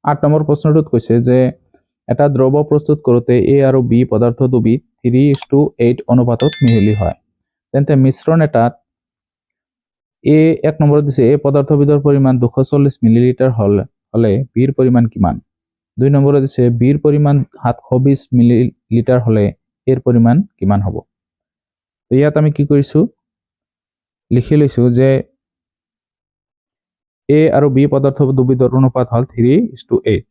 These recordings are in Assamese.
8 নম্বৰ প্ৰশ্নটোত কৈছে যে এটা দ্ৰৱ প্ৰস্তুত কৰোঁতে A আৰু B পদাৰ্থ দুবিধ 3:8 অনুপাতত মিহলি হয়। তেন্তে মিশ্ৰণ এটাত এক নম্বৰত দিছে A পদাৰ্থবিধৰ পৰিমাণ 240 মিলিলিটাৰ হলে Bৰ পৰিমাণ কিমান? 2 নম্বৰত দিছে Bৰ পৰিমাণ 720 মিলিলিটাৰ হলে এৰ পৰিমাণ কিমান হ'ব? ইয়াত আমি কি কৰিছো, লিখি লৈছো যে A আৰু B পদাৰ্থ দুবিধৰ অনুপাত হল 3:8।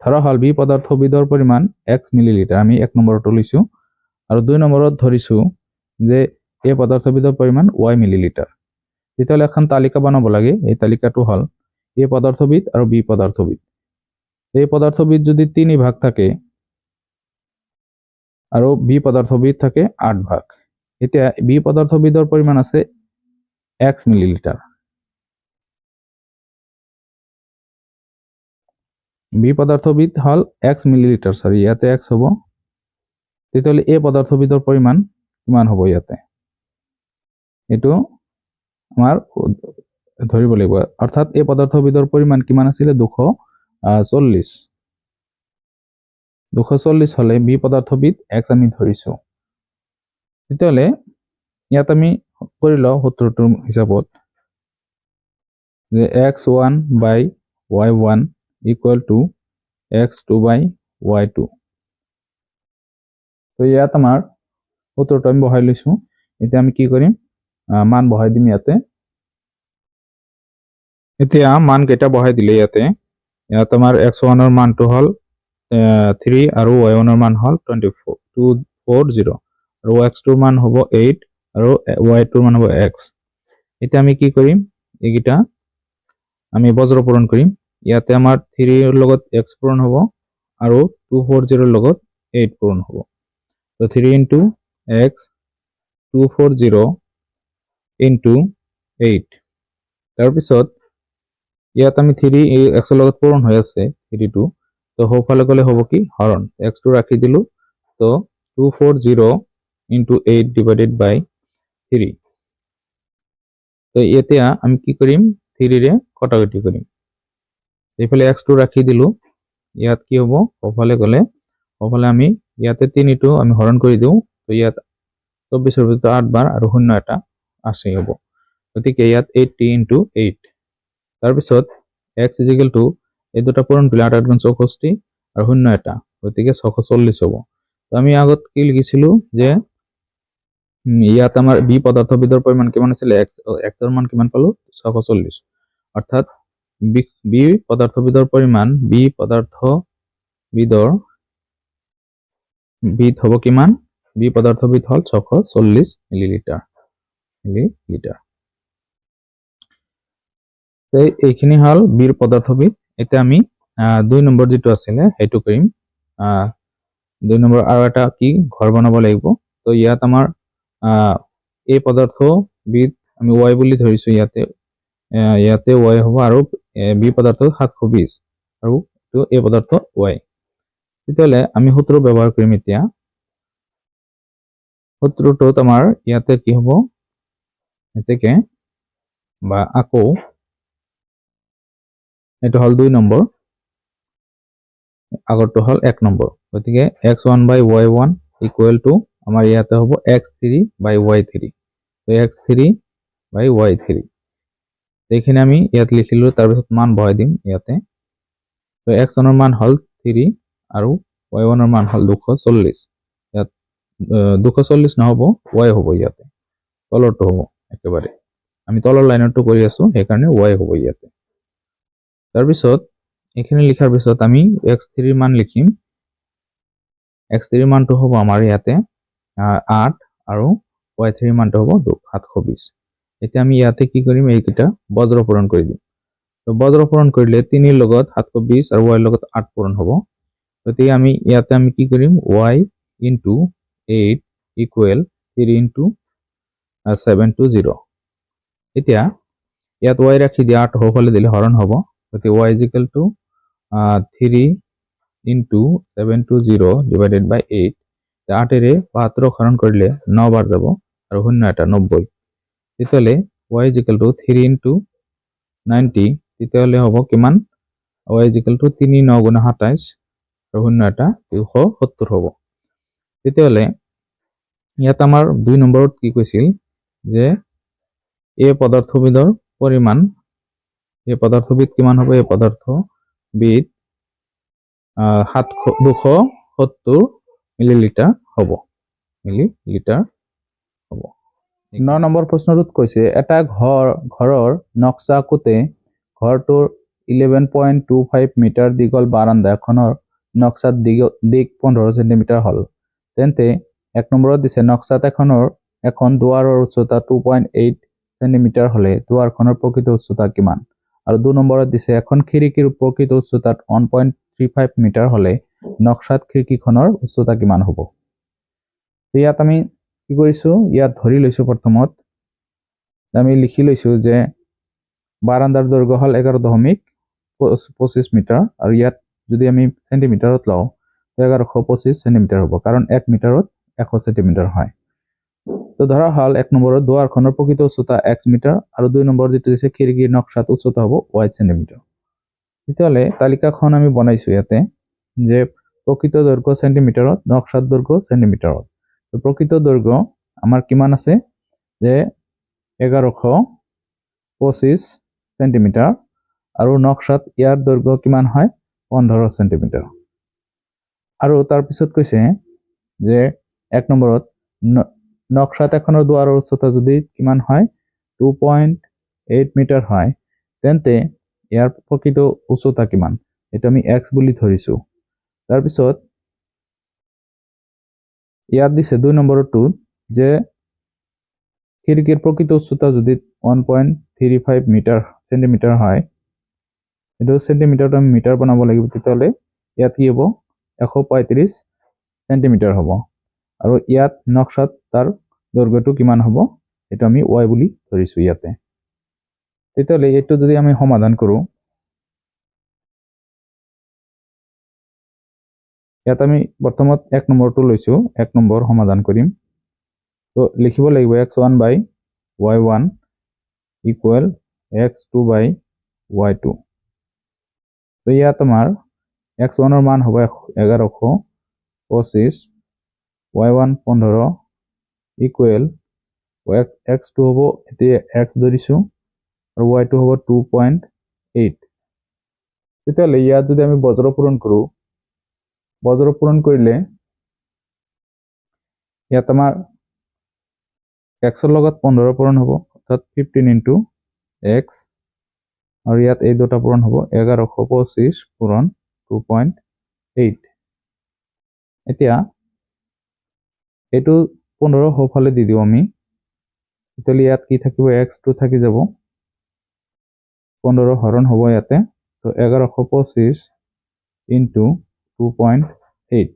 ধৰা হল B পদাৰ্থবিধৰ পৰিমাণ x মিলিলিটাৰ, আমি 1 নম্বৰটো লৈছো, আৰু 2 নম্বৰত ধৰিছো যে A পদাৰ্থবিধৰ পৰিমাণ y মিলিলিটাৰ। তেতিয়াহ'লে এখন তালিকা বনাব লাগে। এই তালিকাটো হল A পদাৰ্থবিধ আৰু B পদাৰ্থবিধ। A পদাৰ্থবিধ যদি 3 ভাগ থাকে আৰু B পদাৰ্থবিধ থাকে 8 ভাগ। এতিয়া B পদাৰ্থবিধৰ পৰিমাণ আছে x মিলিলিটাৰ। B পদাৰ্থবিধ হল x মিলিলিটাৰ, সৰি ইয়াতে x হ'ব। তেতিয়াহ'লে A পদাৰ্থবিধৰ পৰিমাণ কিমান হ'ব? ইয়াতে এইটো আমাৰ ধৰিব লাগিব, অৰ্থাৎ A পদাৰ্থবিধৰ পৰিমাণ কিমান আছিলে? 240 হলে B পদাৰ্থবিধ x আমি ধৰিছো। তেতিয়াহ'লে ইয়াত আমি কৰি লওঁ সূত্ৰটোৰ হিচাপত যে x1 by y1 equal to x2 by y2। তো ইয়াত আমাৰ সূত্ৰটো আমি বহাই লৈছো। এতিয়া আমি কি কৰিম, মান বহাই দিম ইয়াতে। এতিয়া মান কেইটা বহাই দিলে ইয়াত আমাৰ x1 ৰ মানটো হল 3 আৰু y1 ৰ মান হল 240 আৰু x2 ৰ মান হ'ব 8 আৰু y2 ৰ মান হ'ব x। এতিয়া আমি কি কৰিম, এইকেইটা আমি বজ্ৰ পূৰণ কৰিম। ইয়াতে আমাৰ 3 ৰ লগত x পূৰণ হ'ব আৰু 240 ৰ লগত 8 পূৰণ হ'ব। তো 3 into x 240 into 8। তাৰপিছত ইয়াত আমি 3 x ৰ লগত পূৰণ হৈ আছে 3টো, তো সোঁফালে গ'লে হ'ব কি হৰণ, x টো ৰাখি দিলো। তো 240 into 8 divided by 3। তো এতিয়া আমি কি কৰিম, 3 ৰে কটাকটি কৰিম। এইফালে x টো ৰাখি দিলো, ইয়াত কি হ'ব, সোঁফালে গ'লে সোঁফালে আমি ইয়াতে 3টো আমি হৰণ কৰি দিওঁ। তো ইয়াত 24 ৰ ভিতৰত 8 বাৰ আৰু 0 এটা আছে হ'ব। গতিকে ইয়াত 80 into 8। তাৰপিছত x is equal to এই দুটা পূৰণ কৰিলে 8 × 64 আৰু 0 এটা, গতিকে 640 হ'ব। তো আমি আগত কি লিখিছিলো যে ইয়াত আমাৰ B পদাৰ্থবিধৰ পৰিমাণ কিমান আছিল? x ৰ মান কিমান পালো? 640। অৰ্থাৎ B পদাৰ্থবিধৰ পৰিমাণ B পদাৰ্থবিধৰ হ'ব কিমান? B পদাৰ্থবিধ হল 640 মিলিলিটাৰ। এইখিনি হল বিৰ পদাৰ্থবিধ। এতিয়া আমি 2 নম্বৰ যেটো আছিলে সেইটো কৰিম। 2 নম্বৰ আৰু এটা কি ঘৰ বনাব লাগিব। তো ইয়াত আমাৰ এই পদাৰ্থবিধ আমি y বুলি ধৰিছো, ইয়াতে y হ'ব আৰু B পদাৰ্থ 720 আৰু A পদাৰ্থ y। তেতিয়াহ'লে আমি সূত্ৰ ব্যৱহাৰ কৰিম। এতিয়া সূত্ৰটোত আমাৰ ইয়াতে কি হ'ব, এতেকে বা আকৌ এটা হল 2 নম্বৰ, আগৰটো হল 1 নম্বৰ। গতিকে x1 by y1 equal to আমাৰ ইয়াতে হ'ব x3 by y3। তো x3 by y3 এইখিনি আমি ইয়াত লিখিলো, তাৰপিছত মান বহাই দিম ইয়াতে। তো x1 ৰ মান হল 3 আৰু y1 ৰ মান হল 240। ইয়াত 240 নহব, y হ'ব ইয়াতে, তলৰটো হ'ব একেবাৰে। আমি তলৰ লাইনটো কৰি আছো, সেইকাৰণে y হ'ব ইয়াতে। তাৰপিছত এইখিনি লিখাৰ পিছত আমি x3 ৰ মান লিখিম। x3 ৰ মানটো হ'ব আমাৰ ইয়াতে 8 আৰু y3 ৰ মানটো হ'ব 720। এতিয়া আমি ইয়াতে কি কৰিম, এইকেইটা বজ্ৰ পূৰণ কৰি দিম। তো বজ্ৰ পূৰণ কৰিলে 3 ৰ লগত 720 আৰু y ৰ লগত 8 পূৰণ হ'ব। গতিকে আমি ইয়াতে আমি কি কৰিম, y into 8 equal 3 into 720। এতিয়া ইয়াত y ৰাখি দিয়া, 8 সোঁফালে দিলে হৰণ হ'ব। গতিকে y is equal to 3 into 720 divided by 8। 8 ৰে 72 হৰণ কৰিলে 9 বাৰ যাব আৰু 0 এটা 90। তেতিয়াহ'লে y is equal to 3 into 90, তেতিয়াহ'লে হ'ব কিমান? y ইকুয়াল টু 3 9 গুণা 27 আৰু শূন্য এটা 270 হ'ব তেতিয়াহ'লে ইয়াত আমাৰ 2 নম্বৰত কি কৈছিল যে এই পদাৰ্থবিধৰ পৰিমাণ এই পদাৰ্থবিধ কিমান হ'ব এই পদাৰ্থবিধ 270 মিলিলিটাৰ হ'ব মিলিলিটাৰ হ'ব 9 নম্বৰ প্ৰশ্নটোত কৈছে এটা ঘৰৰ নক্সা আঁকোতে ঘৰটোৰ 11.25 মিটাৰ দীঘল বাৰান্দা এখনৰ নক্সাত দিক 15 সেন্টিমিটাৰ হ'ল তেন্তে 1 নম্বৰত দিছে নক্সাত এখন দুৱাৰৰ উচ্চতা 2.8 সেন্টিমিটাৰ হ'লে দুৱাৰখনৰ প্ৰকৃত উচ্চতা কিমান আৰু 2 নম্বৰত দিছে এখন খিৰিকীৰ প্ৰকৃত উচ্চতা 1.35 মিটাৰ হ'লে নক্সাত খিৰিকীখনৰ উচ্চতা কিমান হ'ব ইয়াত আমি কি কৰিছো ইয়াত ধৰি লৈছো প্ৰথমত আমি লিখি লৈছো যে বাৰান্দাৰ দৈৰ্ঘ্য হ'ল 11.25 মিটাৰ আৰু ইয়াত যদি আমি সেন্টিমিটাৰত লওঁ 1125 সেন্টিমিটাৰ হ'ব কাৰণ 1 মিটাৰত 100 সেন্টিমিটাৰ হয় তো ধৰা হল 1 নম্বৰত দুৱাৰখনৰ প্ৰকৃত উচ্চতা x মিটাৰ আৰু 2 নম্বৰ যেটো দিছে খিৰিকীৰ নক্সাত উচ্চতা হ'ব y সেন্টিমিটাৰ তেতিয়ালে তালিকাখন আমি বনাইছো ইয়াতে যে প্ৰকৃত দৈৰ্ঘ্য সেন্টিমিটাৰত নক্সাত দৈৰ্ঘ্য সেন্টিমিটাৰত তো প্ৰকৃত দৈৰ্ঘ্য আমাৰ কিমান আছে যে 1125 সেন্টিমিটাৰ আৰু নক্সাত ইয়াৰ দৈৰ্ঘ্য কিমান হয় 15 সেন্টিমিটাৰ আৰু তাৰ পিছত কৈছে যে 1 নম্বৰত নক্সাত এখনৰ দুৱাৰৰ উচ্চতা যদি কিমান হয় 2.8 মিটাৰ হয় তেন্তে ইয়াৰ প্ৰকৃত উচ্চতা কিমান এটা আমি x বুলি ধৰিছো তাৰ পিছত ইয়াত দিছে 2 নম্বৰটো যে খিৰিকীৰ প্ৰকৃত উচ্চতা যদি 1.35 মিটাৰ সেন্টিমিটাৰ হয় এটো সেন্টিমিটাৰটো আমি মিটাৰ বনাব লাগিব তেতিয়ালে ইয়াত কি হ'ব 135 সেন্টিমিটাৰ হ'ব আৰু ইয়াত নক্সাত তাৰ দৈৰ্ঘ্যটো কিমান হ'ব এটা আমি y বুলি ধৰিছো ইয়াতে তেতিয়ালে এটো যদি আমি সমাধান কৰো ইয়াত আমি প্ৰথমত 1 নম্বৰটো লৈছো 1 নম্বৰ সমাধান কৰিম তো লিখিব লাগিব x1 by y1 equal x2 by y2 তো ইয়াত আমাৰ x1 ৰ মান হ'ব 1125 y1 15 equal x2 হ'ব এতিয়া x ধৰিছো আৰু y2 হ'ব 2.8 তেতিয়ালে ইয়াত যদি আমি বজ্ৰ পূৰণ কৰো বজ্ৰ পূৰণ কৰিলে ইয়াত আমাৰ x ৰ লগত 15 পূৰণ হ'ব অৰ্থাৎ 15 into x আৰু ইয়াত এই দুটা পূৰণ হ'ব 1125 পূৰণ 2.8 এতিয়া এটো 15 হফালে দি দিও আমি তেতিয়ালে ইয়াত কি থাকিব x2 থাকি যাব 15 হৰণ হ'ব ইয়াতে তো 1125 into 2.8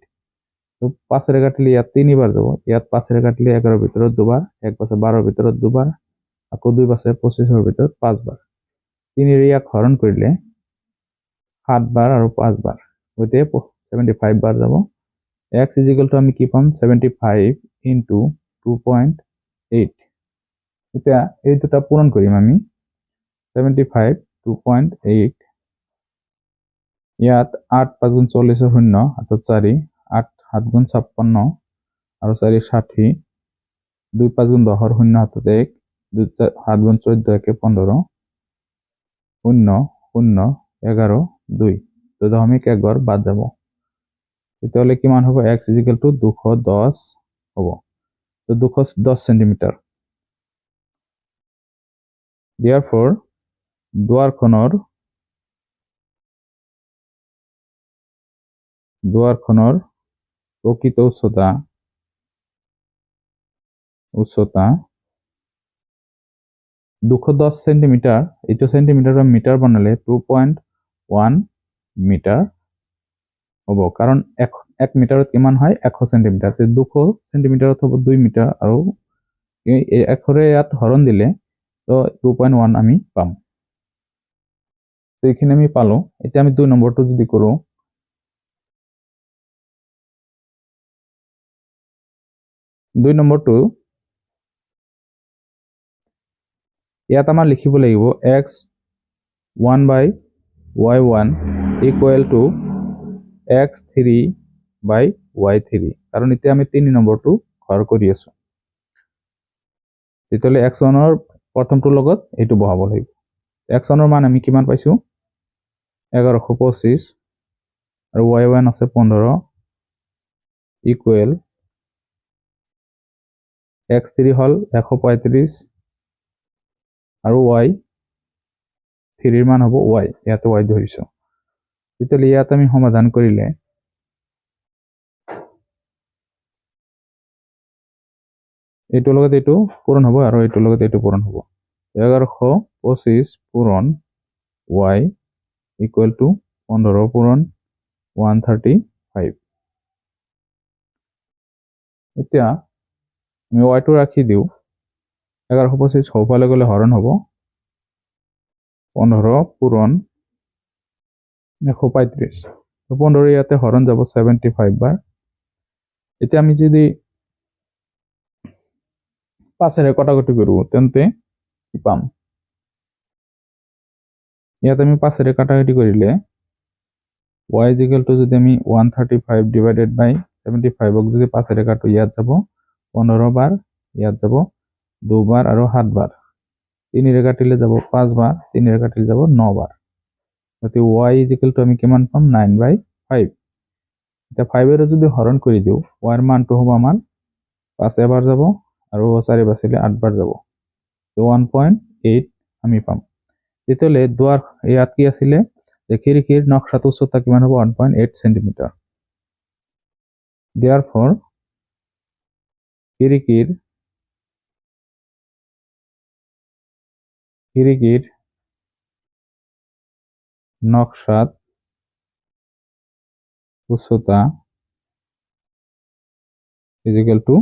তো 5 ৰে কাটিলে ইয়াত 3 বাৰ যাব ইয়াত 5 ৰে কাটিলে 11 ভিতৰত দুবাৰ 1 পাছে 12 ভিতৰত দুবাৰ আকৌ 2 পাছে 25 ৰ ভিতৰত 5 বাৰ 3 ৰে ইয়াক হৰণ কৰিলে 7 বাৰ আৰু 5 বাৰ গতে 75 বাৰ যাব x is equal to আমি কি পাম 75 into 2.8 এটা এই দুটা পূৰণ কৰিম আমি 75 2.8 ইয়াত 8 5 গুণ 40 ৰ শূন্য অৰ্থাৎ 4 8 7 গুণ 56 আৰু 4 60 2 5 গুণ 10 ৰ শূন্য অৰ্থাৎ 1 2 7 গুণ 14 একে 15 শূন্য শূন্য 11 2 তো দশমিক 1 ঘর বাদ যাব তেতিয়াহ'লে কিমান হ'ব x is equal to 210 হ'ব তো 210 সেন্টিমিটাৰ therefore দুৱাৰখনৰ প্ৰকৃত উচ্চতা 210 সেন্টিমিটাৰ এইটো সেন্টিমিটাৰ মিটাৰ বনালে 2.1 মিটাৰ হ'ব কাৰণ 1 মিটাৰত কিমান হয় 100 সেন্টিমিটাৰ তে 200 সেন্টিমিটাৰত হ'ব 2 মিটাৰ আৰু এই 100 ৰে ইয়াত হৰণ দিলে তো 2.1 আমি পাম তো এখানে আমি পালো এটা আমি 2 নম্বৰটো যদি কৰো দুই নম্বৰটো ইয়াত আমাৰ লিখিব লাগিব x1 by y1 equal to x3 by y3 কাৰণ এতিয়া আমি 3 নম্বৰটো ঘৰ কৰি আছো তেতিয়ালে x1 ৰ প্ৰথমটোৰ লগত এইটো বহাব লাগিব x1 ৰ মান আমি কিমান পাইছো 1125 আৰু y1 আছে 15 ইকুৱেল x3 হল 135 আৰু y3 ৰ মান হ'ব y ইয়াতে y ধৰিছো তেতিয়ালে ইয়াত আমি সমাধান কৰিলে এইটো লগত এইটো পূৰণ হ'ব আৰু এইটো লগত এইটো পূৰণ হ'ব 1125 পূৰণ y ইকুৱেল টু 15 পূৰণ 135 এতিয়া আমি y টো ৰাখি দিও 1125 সৌফালে গলে হৰণ হ'ব 15 পূৰণ 135 15 ইয়াতে হৰণ যাব 75 বাৰ এতিয়া আমি যদি 5 এৰে কটাকটি কৰো তেন্তে কি পাম ইয়াত আমি 5 এৰে কাটাকাটি কৰিলে y is equal to যদি আমি 135 divided by 75 ক যদি 5 এৰে কাটো ইয়াত যাব 15 বাৰ ইয়াত যাব 2 বাৰ আৰু 7 বাৰ 3 এৰে কাটিলে যাব 5 বাৰ 3 এৰে কাটিলে যাব 9 বাৰ গতি y is equal to আমি কিমান পাম 9/5 এটা 5 এৰে যদি হৰণ কৰি দিও y এৰ মানটো হ'ব আমাৰ 5 এবাৰ যাব আৰু 4 বাছিলে 8 বাৰ যাব তো 1.8 আমি পাম তেতিয়ালে দুৱাৰ ইয়াত কি আছিল যে খিৰিকীৰ নকশাত উচ্চতা কিমান হ'ব 1.8 সেন্টিমিটাৰ therefore খিৰিকীৰ নকশাত উচ্চতা is equal to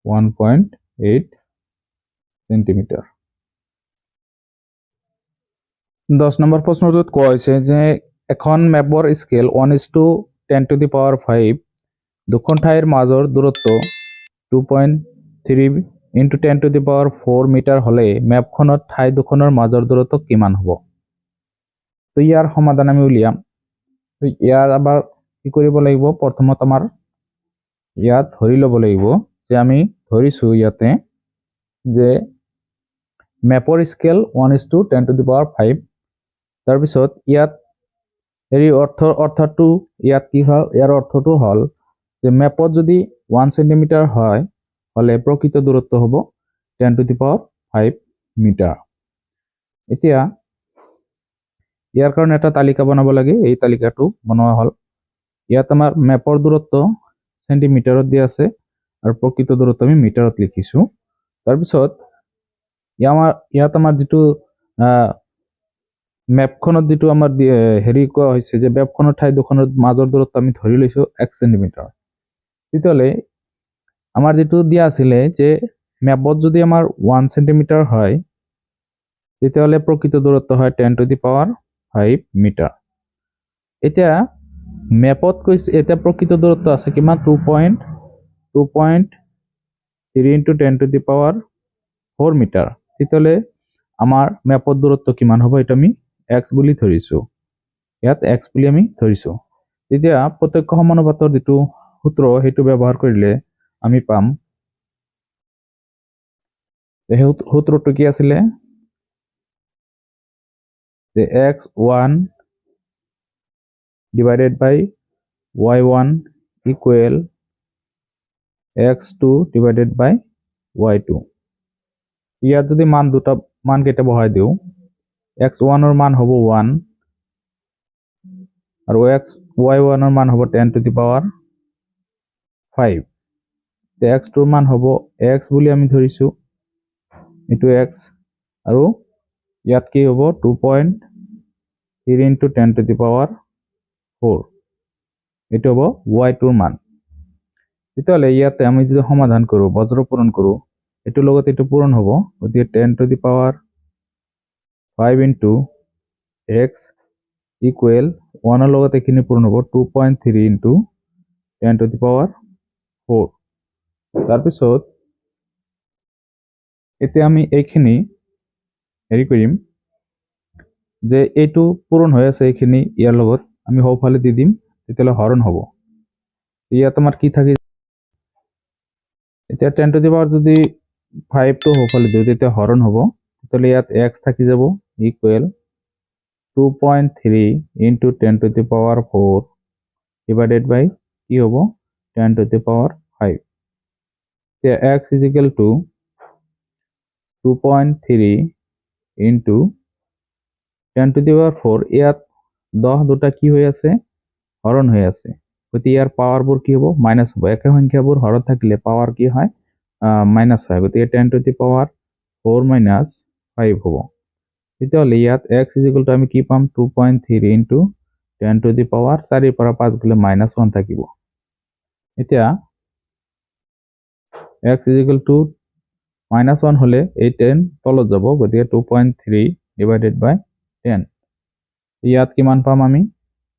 1.8 centimetre 10 number প্ৰশ্নটোত কোৱা হৈছে যে এখন মেপৰ স্কেল 1:10 to the power 5 দুখন ঠাইৰ মাজৰ দূৰত্ব 2.3 into 10 to the power 4 metre হলে মেপখনত ঠাই দুখনৰ মাজৰ দূৰত্ব কিমান হ'ব তো ইয়াৰ সমাধান আমি উলিয়াম তো ইয়াৰ আবাৰ কি কৰিব লাগিব প্ৰথমত আমাৰ ইয়াত ধৰি ল'ব লাগিব যে আমি ধৰিছো ইয়াতে যে মেপৰ স্কেল 1:10 to the power 5 তাৰ পিছত ইয়াত এই অৰ্থটো ইয়াত কি হয় ইয়াৰ অৰ্থটো হল যে মেপত যদি 1 সেন্টিমিটাৰ হয় হলে প্ৰকৃত দূৰত্ব হ'ব 10 to the power 5 মিটাৰ এতিয়া ইয়াৰ কাৰণে এটা তালিকা বনাব লাগে এই তালিকাটো বনোৱা হল ইয়াত আমাৰ মেপৰ দূৰত্ব সেন্টিমিটাৰত দিয়া আছে আৰু প্ৰকৃত দূৰত্ব আমি মিটাৰত লিখিছো তাৰ পিছত ইয়াত আমাৰ যেটো মেপখনত যেটো আমাৰ হেৰি কোৱা হৈছে যে মেপখনৰ ঠাই দুখনৰ মাজৰ দূৰত্ব আমি ধৰি লৈছো 1 সেন্টিমিটাৰ তেতিয়ালে আমাৰ যেটো দিয়া আছিল যে মেপত যদি আমাৰ 1 সেন্টিমিটাৰ হয় তেতিয়ালে প্ৰকৃত দূৰত্ব হয় 10 to the power 5 মিটাৰ এতিয়া মেপত কৈছে এটা প্ৰকৃত দূৰত্ব আছে কিমান 2.3 into 10 to the power 4 metre তেতিয়ালে আমাৰ মেপত দূৰত্ব কিমান হ'ব এটা আমি x বুলি ধৰিছো ইয়াত x বুলি আমি ধৰিছো তেতিয়া প্ৰত্যক্ষ সমানুপাতৰ যেটো সূত্ৰ হেতু ব্যৱহাৰ কৰিলে আমি পাম এই সূত্ৰটো কি আছিল যে x1 divided by y1 equal x2 divided by y2 ইয়াত যদি মান কেইটা বহাই দিও x1 ৰ মান হ'ব 1 আৰু y1 ৰ মান হ'ব 10 to the power 5 তে x2 ৰ মান হ'ব x বুলি আমি ধৰিছো এটো x আৰু ইয়াত কি হ'ব 2.3 into 10 to the power 4 এটো হ'ব y2 ৰ মান তেতিয়ালে ইয়াতে আমি যদি সমাধান কৰো বজ্ৰ পূৰণ কৰো এটো লগত এটো পূৰণ হ'ব গতিকে 10 to the power 5 into x equal 1 ৰ লগত এখিনি পূৰণ হ'ব 2.3 into 10 to the power 4 তাৰ পিছত এতিয়া আমি এইখিনি হেৰি কৰিম যে এইটো পূৰণ হৈ আছে এইখিনি ইয়াৰ লগত আমি সোঁফালে দি দিম তেতিয়াহ'লে হৰণ হ'ব ইয়াত আমাৰ কি থাকে এতিয়া 10 টু দি পাৱাৰ যদি 5 টো সোঁফালে দিওঁ তেতিয়া হৰণ হ'ব তেতিয়াহ'লে ইয়াত x থাকি যাব equal 2.3 into 10 to the power 4 divided by কি হ'ব 10 টু দি পাৱাৰ 5 এতিয়া x is equal to 2.3 into 10 to the power 4 ইয়াত 10 দুটা কি হৈ আছে হৰণ হৈ আছে গতিকে ইয়াৰ পাৱাৰবোৰ কি হ'ব মাইনাছ হ'ব একে সংখ্যাবোৰ হৰত থাকিলে পাৱাৰ কি হয় মাইনাছ হয় গতিকে 10 টু দি পাৱাৰ 4 মাইনাছ 5 হ'ব তেতিয়াহ'লে ইয়াত x ইজ ইকুৱেল টু আমি কি পাম 2.3 ইনটু 10 টু দি পাৱাৰ 4 ৰ পৰা 5 গ'লে -1 থাকিব এতিয়া x ইজ ইকুৱেল টু -1 হ'লে এই 10 তলত যাব গতিকে 2.3 ডিভাইডেড বাই 10 ইয়াত কিমান পাম আমি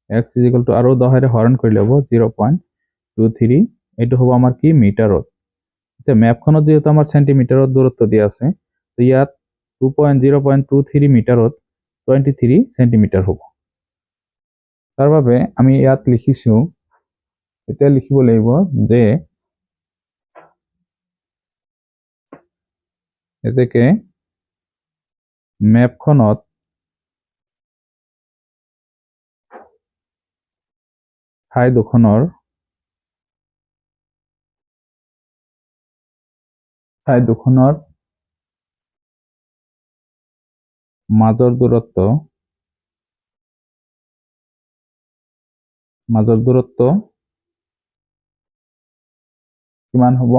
x ইজ ইকুৱেল টু আৰু 10 ৰে হৰণ কৰিলে হ'ব 0.23 এইটো হ'ব আমাৰ কি মিটাৰত এতিয়া মেপখনত যেহেতু আমাৰ সেন্টিমিটাৰত দূৰত্ব দিয়া আছে তো ইয়াত 0.23 মিটাৰত 23 সেন্টিমিটাৰ হ'ব তাৰ বাবে আমি ইয়াত লিখিছো এতিয়া লিখিব লাগিব যে এতেকে মেপখনত ঠাই দুখনৰ মাজৰ দূৰত্ব কিমান হ'ব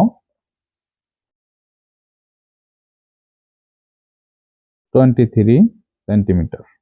23 সেন্টিমিটাৰ